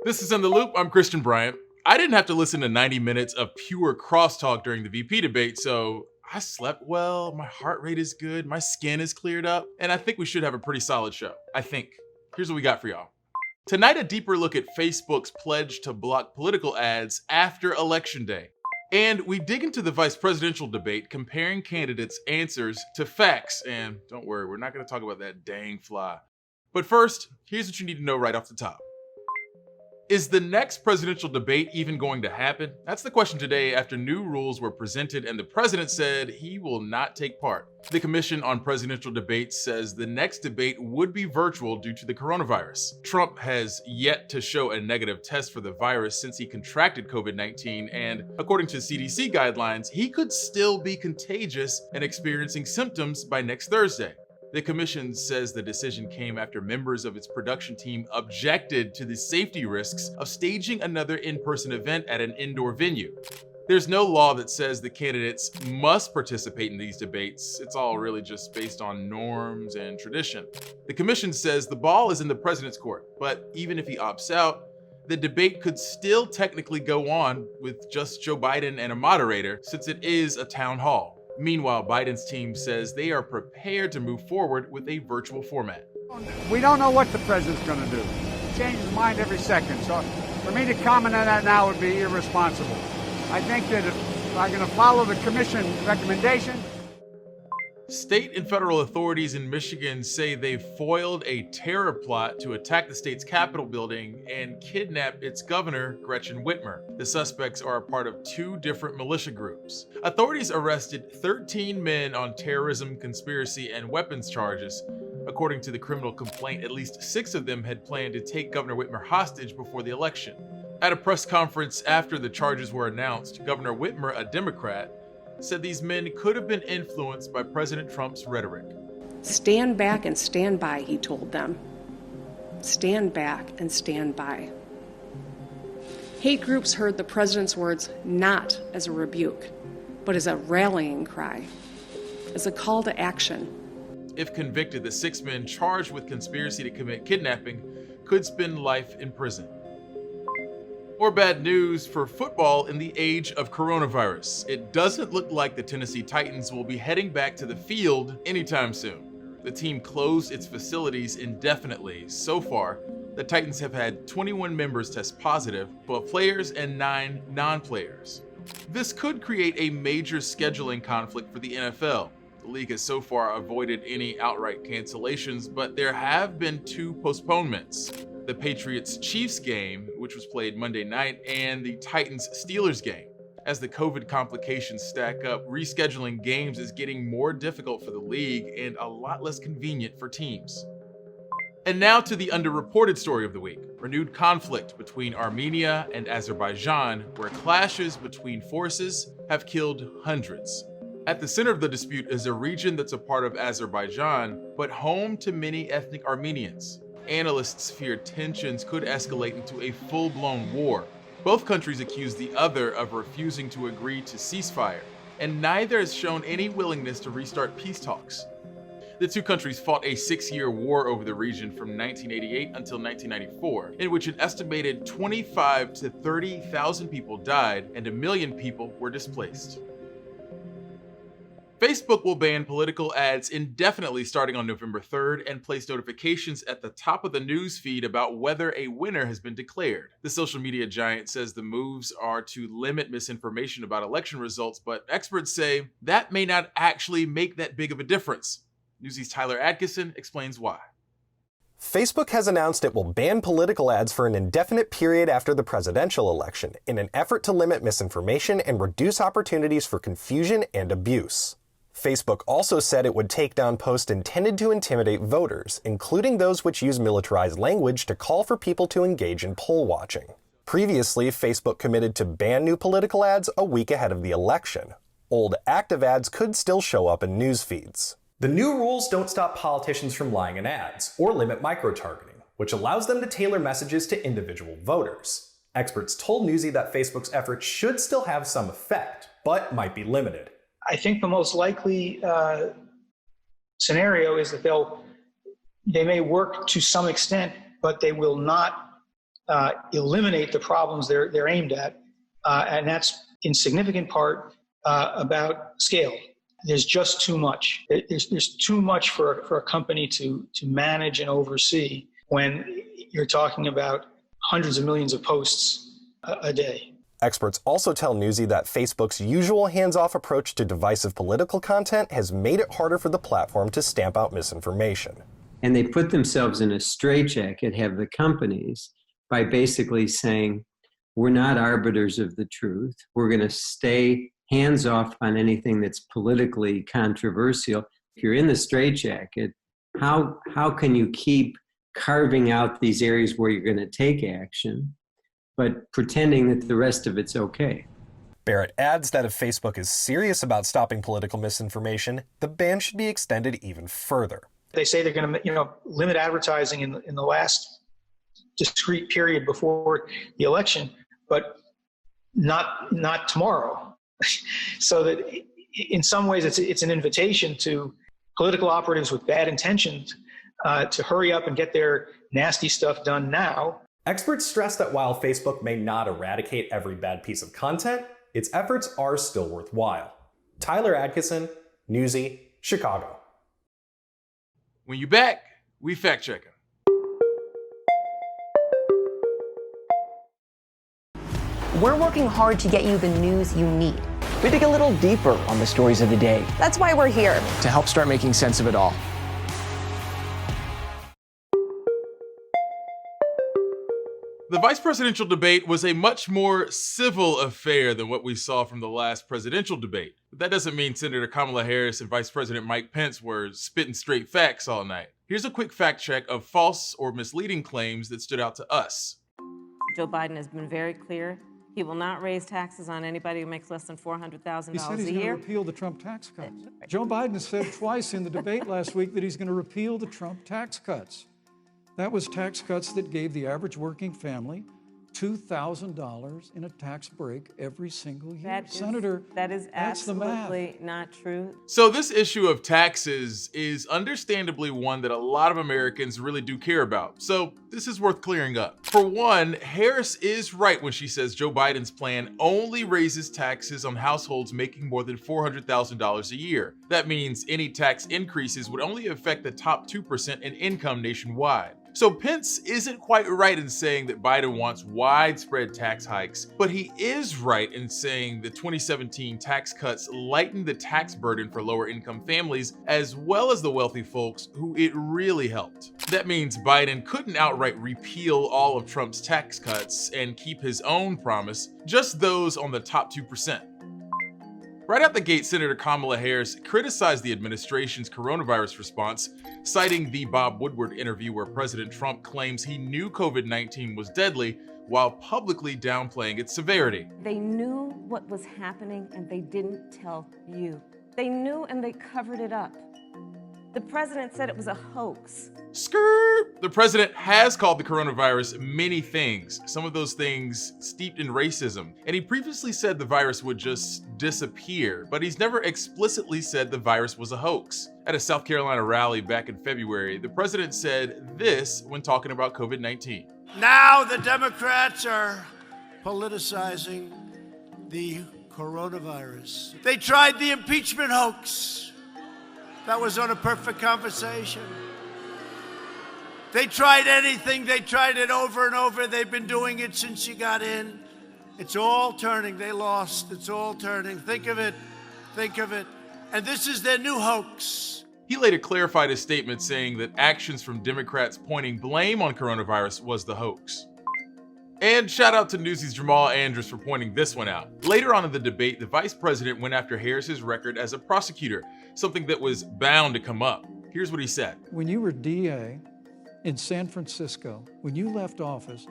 This is In the Loop. I'm Christian Bryant. I didn't have to listen to 90 minutes of pure crosstalk during the VP debate, so I slept well, my heart rate is good, my skin is cleared up, and I think we should have a pretty solid show. I think. Here's what we got for y'all. Tonight, a deeper look at Facebook's pledge to block political ads after Election Day. And we dig into the vice presidential debate, comparing candidates' answers to facts. And don't worry, we're not going to talk about that dang fly. But first, here's what you need to know right off the top. Is the next presidential debate even going to happen? That's the question today after new rules were presented and the president said he will not take part. The Commission on Presidential Debates says the next debate would be virtual due to the coronavirus. Trump has yet to show a negative test for the virus since he contracted COVID-19, and according to CDC guidelines, he could still be contagious and experiencing symptoms by next Thursday. The commission says the decision came after members of its production team objected to the safety risks of staging another in-person event at an indoor venue. There's no law that says the candidates must participate in these debates. It's all really just based on norms and tradition. The commission says the ball is in the president's court, but even if he opts out, the debate could still technically go on with just Joe Biden and a moderator, since it is a town hall. Meanwhile, Biden's team says they are prepared to move forward with a virtual format. We don't know what the president's going to do. He changes his mind every second. So for me to comment on that now would be irresponsible. I think that if I'm going to follow the commission recommendation. State and federal authorities in Michigan say they foiled a terror plot to attack the state's Capitol building and kidnap its governor, Gretchen Whitmer. The suspects are a part of two different militia groups. Authorities arrested 13 men on terrorism, conspiracy, and weapons charges. According to the criminal complaint, at least 6 of them had planned to take Governor Whitmer hostage before the election. At a press conference after the charges were announced, Governor Whitmer, a Democrat, said these men could have been influenced by President Trump's rhetoric. Stand back and stand by, he told them. Stand back and stand by. Hate groups heard the president's words not as a rebuke, but as a rallying cry, as a call to action. If convicted, the 6 men charged with conspiracy to commit kidnapping could spend life in prison. More bad news for football in the age of coronavirus. It doesn't look like the Tennessee Titans will be heading back to the field anytime soon. The team closed its facilities indefinitely. So far, the Titans have had 21 members test positive, 12 players and 9 non-players. This could create a major scheduling conflict for the NFL. The league has so far avoided any outright cancellations, but there have been 2 postponements. The Patriots-Chiefs game, which was played Monday night, and the Titans-Steelers game. As the COVID complications stack up, rescheduling games is getting more difficult for the league and a lot less convenient for teams. And now to the underreported story of the week. Renewed conflict between Armenia and Azerbaijan, where clashes between forces have killed hundreds. At the center of the dispute is a region that's a part of Azerbaijan, but home to many ethnic Armenians. Analysts fear tensions could escalate into a full-blown war. Both countries accuse the other of refusing to agree to ceasefire, and neither has shown any willingness to restart peace talks. The 2 countries fought a 6-year war over the region from 1988 until 1994, in which an estimated 25,000 to 30,000 people died and 1 million people were displaced. Facebook will ban political ads indefinitely starting on November 3rd and place notifications at the top of the news feed about whether a winner has been declared. The social media giant says the moves are to limit misinformation about election results, but experts say that may not actually make that big of a difference. Newsy's Tyler Atkinson explains why. Facebook has announced it will ban political ads for an indefinite period after the presidential election in an effort to limit misinformation and reduce opportunities for confusion and abuse. Facebook also said it would take down posts intended to intimidate voters, including those which use militarized language to call for people to engage in poll watching. Previously, Facebook committed to ban new political ads a week ahead of the election. Old active ads could still show up in news feeds. The new rules don't stop politicians from lying in ads or limit micro-targeting, which allows them to tailor messages to individual voters. Experts told Newsy that Facebook's efforts should still have some effect, but might be limited. I think the most likely scenario is that they may work to some extent, but they will not eliminate the problems they're aimed at. And that's in significant part about scale. There's just too much. There's too much for a company to manage and oversee when you're talking about hundreds of millions of posts a day. Experts also tell Newsy that Facebook's usual hands-off approach to divisive political content has made it harder for the platform to stamp out misinformation. And they put themselves in a straitjacket, have the companies, by basically saying, we're not arbiters of the truth. We're going to stay hands-off on anything that's politically controversial. If you're in the straitjacket, how can you keep carving out these areas where you're going to take action, but pretending that the rest of it's okay? Barrett adds that if Facebook is serious about stopping political misinformation, the ban should be extended even further. They say they're going to limit advertising in the last discrete period before the election, but not tomorrow. So that in some ways it's an invitation to political operatives with bad intentions to hurry up and get their nasty stuff done now. Experts stress that while Facebook may not eradicate every bad piece of content, its efforts are still worthwhile. Tyler Adkisson, Newsy, Chicago. When you're back, we fact checking. We're working hard to get you the news you need. We dig a little deeper on the stories of the day That's why we're here. to help start making sense of it all. The vice presidential debate was a much more civil affair than what we saw from the last presidential debate. But that doesn't mean Senator Kamala Harris and Vice President Mike Pence were spitting straight facts all night. Here's a quick fact check of false or misleading claims that stood out to us. Joe Biden has been very clear. He will not raise taxes on anybody who makes less than $400,000 He said a he's going to year. repeal the Trump tax cuts. Joe Biden said twice in the debate last week that he's going to repeal the Trump tax cuts. That was tax cuts that gave the average working family $2,000 in a tax break every single year. Senator, that is that's the math. absolutely not true. So this issue of taxes is understandably one that a lot of Americans really do care about. So this is worth clearing up. For one, Harris is right when she says Joe Biden's plan only raises taxes on households making more than $400,000 a year. That means any tax increases would only affect the top 2% in income nationwide. So Pence isn't quite right in saying that Biden wants widespread tax hikes, but he is right in saying the 2017 tax cuts lightened the tax burden for lower income families as well as the wealthy folks who it really helped. That means Biden couldn't outright repeal all of Trump's tax cuts and keep his own promise, just those on the top 2%. Right out the gate, Senator Kamala Harris criticized the administration's coronavirus response, citing the Bob Woodward interview where President Trump claims he knew COVID-19 was deadly while publicly downplaying its severity. They knew what was happening and they didn't tell you. They knew and they covered it up. The president said it was a hoax. Skirt! The president has called the coronavirus many things, some of those things steeped in racism, and he previously said the virus would just disappear, but he's never explicitly said the virus was a hoax. At a South Carolina rally back in February, the president said this when talking about COVID-19. Now the Democrats are politicizing the coronavirus. They tried the impeachment hoax. That was on a perfect conversation. They tried anything. They tried it over and over. They've been doing it since she got in. It's all turning. They lost. It's all turning. Think of it. Think of it. And this is their new hoax. He later clarified his statement, saying that actions from Democrats pointing blame on coronavirus was the hoax. And shout out to Newsy's Jamal Andrews for pointing this one out. Later on in the debate, the vice president went after Harris's record as a prosecutor, something that was bound to come up. Here's what he said. When you were DA in San Francisco, when you left office,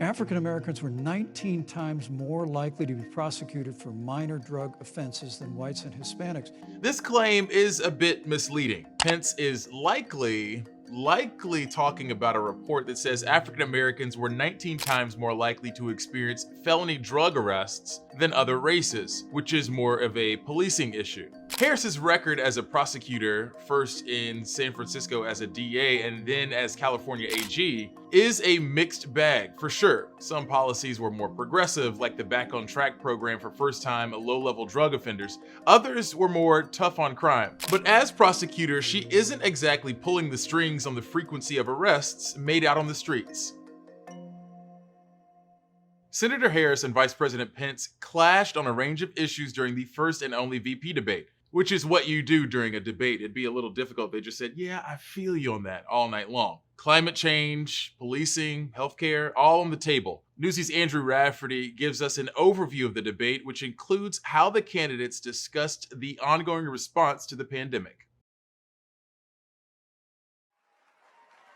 African Americans were 19 times more likely to be prosecuted for minor drug offenses than whites and Hispanics. This claim is a bit misleading. Pence is likely talking about a report that says African Americans were 19 times more likely to experience felony drug arrests than other races, which is more of a policing issue. Harris's record as a prosecutor, first in San Francisco as a DA and then as California AG, is a mixed bag for sure. Some policies were more progressive, like the Back on Track program for first-time low-level drug offenders. Others were more tough on crime. But as prosecutor, she isn't exactly pulling the strings on the frequency of arrests made out on the streets. Senator Harris and Vice President Pence clashed on a range of issues during the first and only VP debate, which is what you do during a debate. It'd be a little difficult. They just said, yeah, I feel you on that all night long. Climate change, policing, healthcare, all on the table. Newsy's Andrew Rafferty gives us an overview of the debate, which includes how the candidates discussed the ongoing response to the pandemic.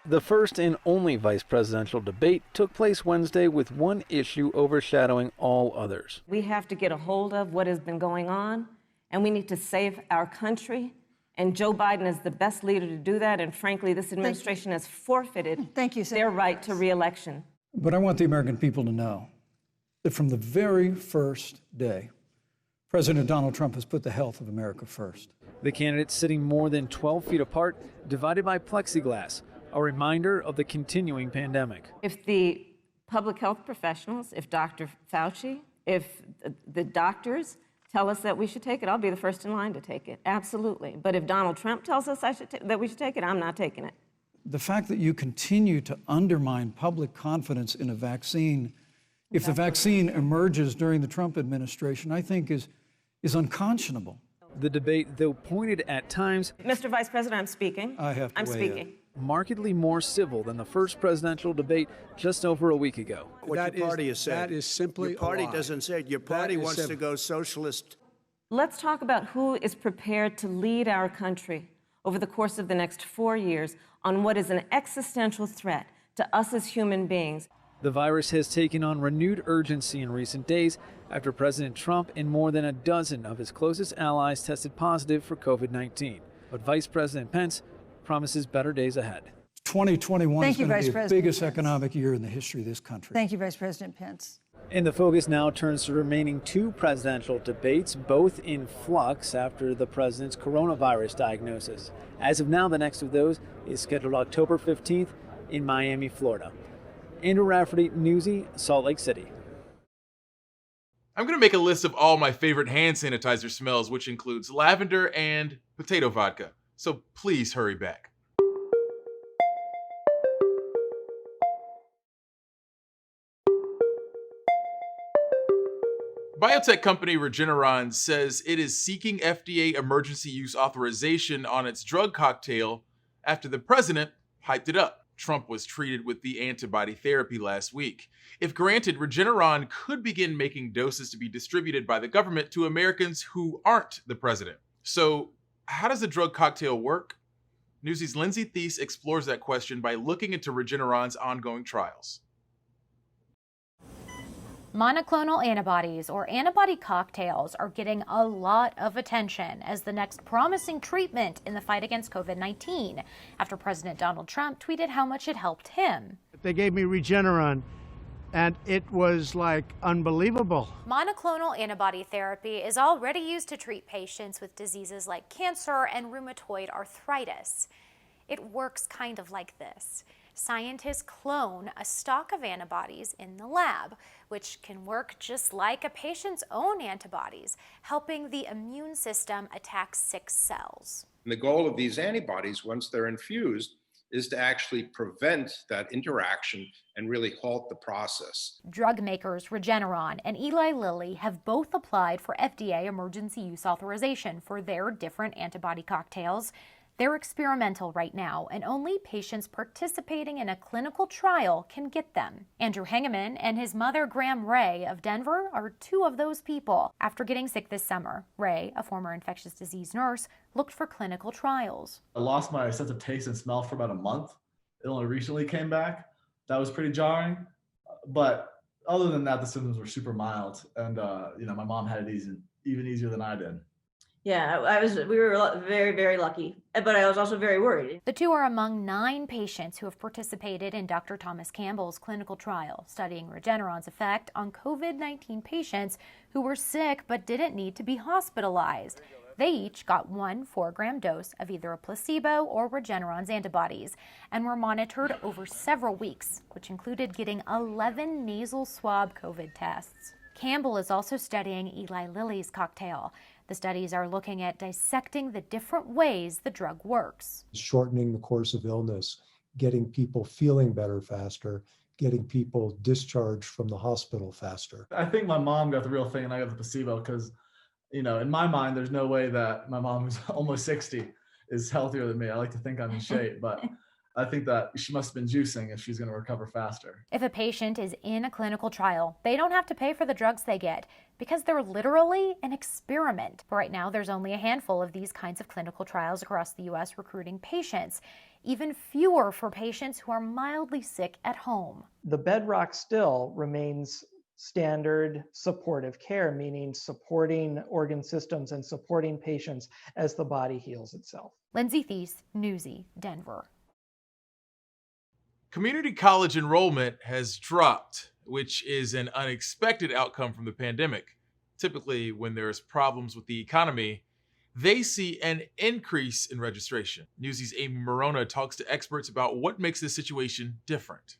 The first and only vice presidential debate took place Wednesday with one issue overshadowing all others. We have to get a hold of what has been going on, and we need to save our country. And Joe Biden is the best leader to do that. And frankly, this administration has forfeited their right to re-election. But I want the American people to know that from the very first day, President Donald Trump has put the health of America first. The candidates sitting more than 12 feet apart, divided by plexiglass, a reminder of the continuing pandemic. If the public health professionals, if Dr. Fauci, if the doctors tell us that we should take it, I'll be the first in line to take it, absolutely. But if Donald Trump tells us that we should take it, I'm not taking it. The fact that you continue to undermine public confidence in a vaccine, if the vaccine emerges during the Trump administration, I think is unconscionable. The debate, though pointed at times, Mr. Vice President, I'm speaking. I'm speaking. Markedly more civil than the first presidential debate just over a week ago. What your party has said. That is simply your party a lie. doesn't say it. Your party wants to go socialist. Let's talk about who is prepared to lead our country over the course of the next 4 years on what is an existential threat to us as human beings. The virus has taken on renewed urgency in recent days after President Trump and more than a dozen of his closest allies tested positive for COVID-19. But Vice President Pence promises better days ahead. 2021 is going to be the biggest economic year in the history of this country. Thank you, Vice President Pence. And the focus now turns to remaining two presidential debates, both in flux after the president's coronavirus diagnosis. As of now, the next of those is scheduled October 15th in Miami, Florida. Andrew Rafferty, Newsy, Salt Lake City. I'm going to make a list of all my favorite hand sanitizer smells, which includes lavender and potato vodka. So please hurry back. Biotech company Regeneron says it is seeking FDA emergency use authorization on its drug cocktail after the president hyped it up. Trump was treated with the antibody therapy last week. If granted, Regeneron could begin making doses to be distributed by the government to Americans who aren't the president. So how does the drug cocktail work? Newsy's Lindsay Thies explores that question by looking into Regeneron's ongoing trials. Monoclonal antibodies, or antibody cocktails, are getting a lot of attention as the next promising treatment in the fight against COVID-19, after President Donald Trump tweeted how much it helped him. They gave me Regeneron, and it was like unbelievable. Monoclonal antibody therapy is already used to treat patients with diseases like cancer and rheumatoid arthritis. It works kind of like this. Scientists clone a stock of antibodies in the lab, which can work just like a patient's own antibodies, helping the immune system attack sick cells. And the goal of these antibodies, once they're infused, is to actually prevent that interaction and really halt the process. Drug makers Regeneron and Eli Lilly have both applied for FDA emergency use authorization for their different antibody cocktails. They're experimental right now, and only patients participating in a clinical trial can get them. Andrew Hengeman and his mother, Graham Ray of Denver, are two of those people. After getting sick this summer, Ray, a former infectious disease nurse, looked for clinical trials. I lost my sense of taste and smell for about a month. It only recently came back. That was pretty jarring. But other than that, the symptoms were super mild. And, my mom had it even easier than I did. Yeah, we were very, very lucky, but I was also very worried. The two are among 9 patients who have participated in Dr. Thomas Campbell's clinical trial studying Regeneron's effect on COVID-19 patients who were sick but didn't need to be hospitalized. They each got 1 4-gram dose of either a placebo or Regeneron's antibodies and were monitored over several weeks, which included getting 11 nasal swab COVID tests. Campbell is also studying Eli Lilly's cocktail. The studies are looking at dissecting the different ways the drug works. Shortening the course of illness, getting people feeling better faster, getting people discharged from the hospital faster. I think my mom got the real thing and I got the placebo because, in my mind, there's no way that my mom, who's almost 60, is healthier than me. I like to think I'm in shape, but I think that she must have been juicing if she's going to recover faster. If a patient is in a clinical trial, they don't have to pay for the drugs they get because they're literally an experiment. But right now, there's only a handful of these kinds of clinical trials across the U.S. recruiting patients, even fewer for patients who are mildly sick at home. The bedrock still remains standard supportive care, meaning supporting organ systems and supporting patients as the body heals itself. Lindsay Thies, Newsy, Denver. Community college enrollment has dropped, which is an unexpected outcome from the pandemic. Typically, when there's problems with the economy, they see an increase in registration. Newsy's Amy Morona talks to experts about what makes this situation different.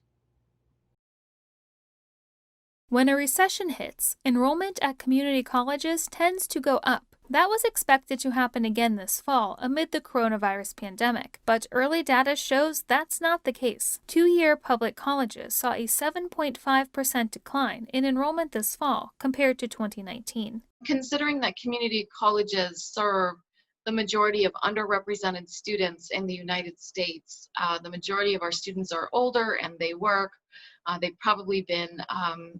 When a recession hits, enrollment at community colleges tends to go up. That was expected to happen again this fall amid the coronavirus pandemic, but early data shows that's not the case. 2-year public colleges saw a 7.5% decline in enrollment this fall compared to 2019. Considering that community colleges serve the majority of underrepresented students in the United States, the majority of our students are older and they work. They've probably been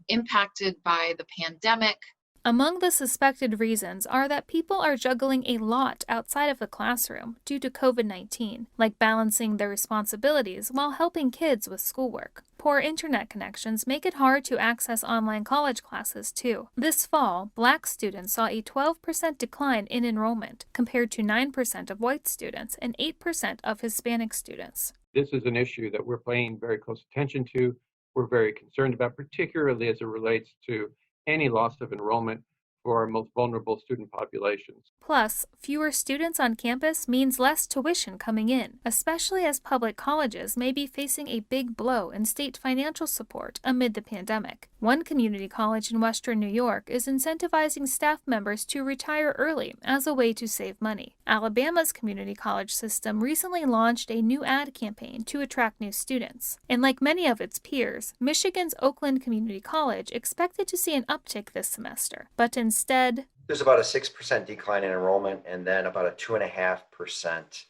impacted by the pandemic. Among the suspected reasons are that people are juggling a lot outside of the classroom due to COVID-19, like balancing their responsibilities while helping kids with schoolwork. Poor internet connections make it hard to access online college classes, too. This fall, Black students saw a 12% decline in enrollment, compared to 9% of white students and 8% of Hispanic students. This is an issue that we're paying very close attention to. We're very concerned about, particularly as it relates to any loss of enrollment for our most vulnerable student populations. Plus, fewer students on campus means less tuition coming in, especially as public colleges may be facing a big blow in state financial support amid the pandemic. One community college in Western New York is incentivizing staff members to retire early as a way to save money. Alabama's community college system recently launched a new ad campaign to attract new students. And like many of its peers, Michigan's Oakland Community College expected to see an uptick this semester, but instead, there's about a 6% decline in enrollment and then about a 2.5%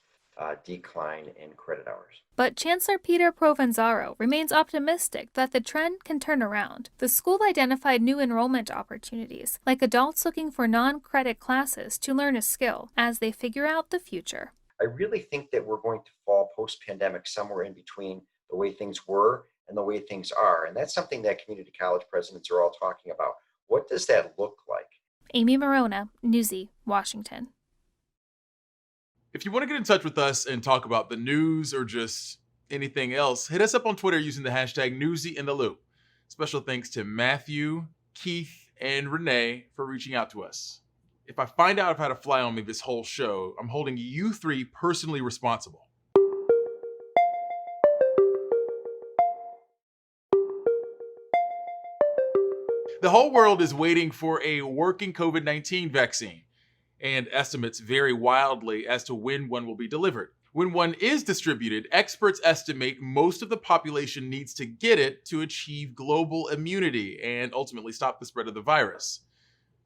decline in credit hours. But Chancellor Peter Provenzaro remains optimistic that the trend can turn around. The school identified new enrollment opportunities, like adults looking for non-credit classes to learn a skill as they figure out the future. I really think that we're going to fall post-pandemic somewhere in between the way things were and the way things are. And that's something that community college presidents are all talking about. What does that look like? Amy Morona, Newsy, Washington. If you want to get in touch with us and talk about the news or just anything else, hit us up on Twitter using the hashtag NewsyInTheLoop. Special thanks to Matthew, Keith, and Renee for reaching out to us. If I find out I've had a fly on me this whole show, I'm holding you 3 personally responsible. The whole world is waiting for a working COVID-19 vaccine, and estimates vary wildly as to when one will be delivered. When one is distributed, experts estimate most of the population needs to get it to achieve global immunity and ultimately stop the spread of the virus.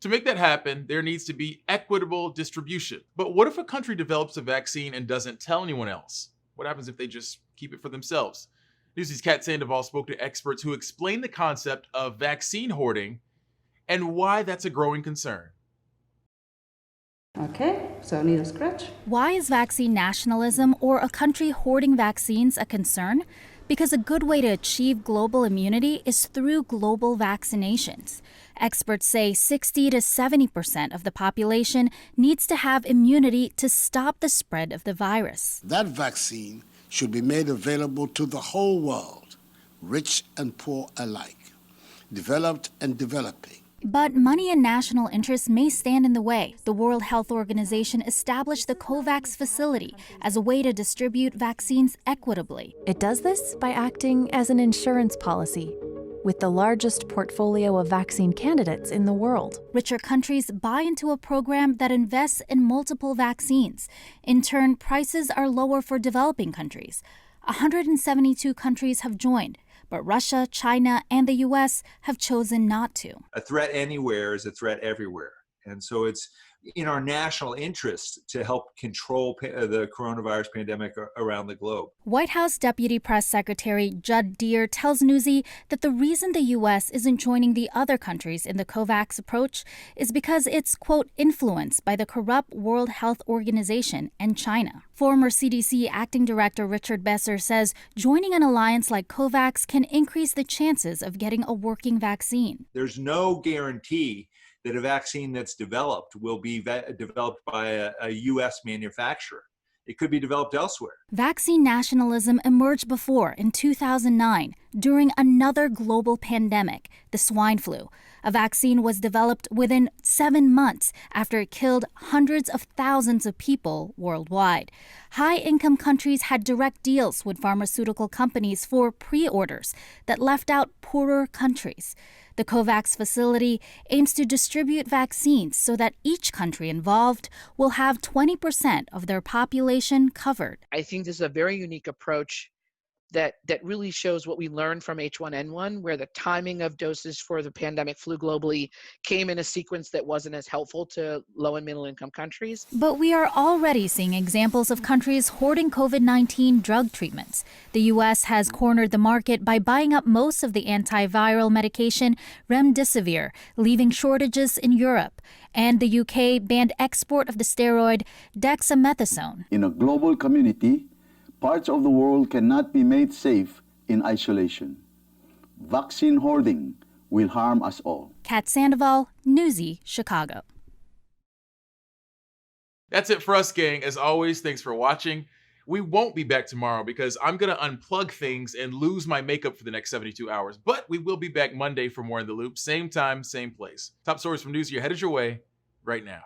To make that happen, there needs to be equitable distribution. But what if a country develops a vaccine and doesn't tell anyone else? What happens if they just keep it for themselves? Newsy's Kat Sandoval spoke to experts who explain the concept of vaccine hoarding and why that's a growing concern. Okay, so I need a scratch. Why is vaccine nationalism or a country hoarding vaccines a concern? Because a good way to achieve global immunity is through global vaccinations. Experts say 60 to 70% of the population needs to have immunity to stop the spread of the virus. That vaccine should be made available to the whole world, rich and poor alike, developed and developing. But money and national interests may stand in the way. The World Health Organization established the COVAX facility as a way to distribute vaccines equitably. It does this by acting as an insurance policy, with the largest portfolio of vaccine candidates in the world. Richer countries buy into a program that invests in multiple vaccines. In turn, prices are lower for developing countries. 172 countries have joined, but Russia, China, and the U.S. have chosen not to. A threat anywhere is a threat everywhere. And so it's in our national interest to help control the coronavirus pandemic around the globe. White House Deputy Press Secretary Judd Deere tells Newsy that the reason the U.S. isn't joining the other countries in the COVAX approach is because it's, quote, influenced by the corrupt World Health Organization and China. Former CDC Acting Director Richard Besser says joining an alliance like COVAX can increase the chances of getting a working vaccine. There's no guarantee that a vaccine that's developed will be developed by a U.S. manufacturer. It could be developed elsewhere. Vaccine nationalism emerged before in 2009 during another global pandemic, the swine flu. A vaccine was developed within 7 months after it killed hundreds of thousands of people worldwide. High-income countries had direct deals with pharmaceutical companies for pre-orders that left out poorer countries. The COVAX facility aims to distribute vaccines so that each country involved will have 20% of their population covered. I think this is a very unique approach that really shows what we learned from H1N1, where the timing of doses for the pandemic flu globally came in a sequence that wasn't as helpful to low and middle income countries. But we are already seeing examples of countries hoarding COVID-19 drug treatments. The U.S. has cornered the market by buying up most of the antiviral medication remdesivir, leaving shortages in Europe. And the UK banned export of the steroid dexamethasone. In a global community, parts of the world cannot be made safe in isolation. Vaccine hoarding will harm us all. Kat Sandoval, Newsy, Chicago. That's it for us, gang. As always, thanks for watching. We won't be back tomorrow because I'm going to unplug things and lose my makeup for the next 72 hours. But we will be back Monday for more In the Loop. Same time, same place. Top stories from Newsy are headed your way right now.